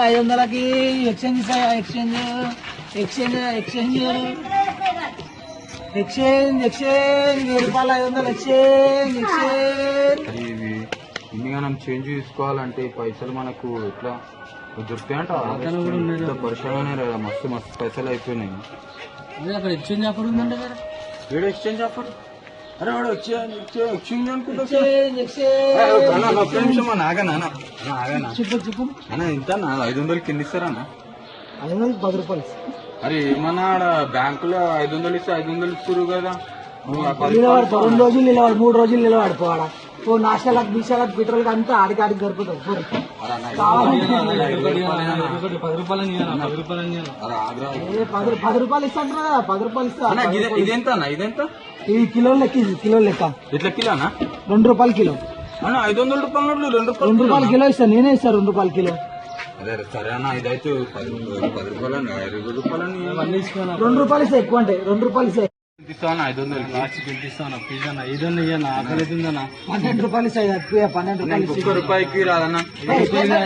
500కి exchange exchange exchange exchange exchange exchange 1000 రూపాయలు 500 exchange exchange. ఇవి ఇన్ని మనం చేంజ్ తీసుకోవాలంటే పైసలు మనకు ఎట్లా దొరుకుతాయంట? పరిశ్రమనే రా, మస్తు మస్తు పైసలు అయిపోయినాయి. అక్కడ ఎక్స్చేంజ్ ఆఫర్ ఉందంటే వీడు ఎక్స్చేంజ్ ఆఫర్. అరే వాడు ఎక్స్చేంజ్ అనుకుంటా. ఒక్క నిమిషం ఆగనా చెప్పు చెప్పు అన్న ఎంత 500 కింద ఇస్తారా అన్న? 500 10 రూపాయలు. అరే ఏమన్నా బ్యాంకులో 500 ఇస్తే 500 ఇస్తారు కదా. 2 రోజులు నిలవాడు 3 రోజులు నిలవాడు పోవాడా. నాష్టాలకు బీసాలకు పెట్రోల్ అంతా ఆడికి గడుపుతాం. 10 రూపాయలు ఇస్తాంటారా కదా, 10 రూపాయలు ఇస్తా. ఇదెంత అన్న? ఇదెంత? ఇది కిలో లెక్క. ఇట్లా కిలోనా? 2 రూపాయలు కిలో అన్న. 500 రూపాయలు 2 రూపాయలు కిలో ఇస్తా. నేనే ఇస్తా 2 రూపాయలు కిలో. అదే సరే అన్న, ఇదైతే 10 రూపాయలని 20 రూపాయలని 2 రూపాయలు ఇస్తా. ఎక్కువ అంటే 2 రూపాయలు ఇస్తా. 500 ఇస్తాను ప్లీజ్ అన్న. 500 ఇయ్యన్న, ఆకలి అవుతుందన్న. 12 రూపాయలు ఇస్తా. 12 రూపాయలు 1 రూపాయికి రాదన్న. పైసలు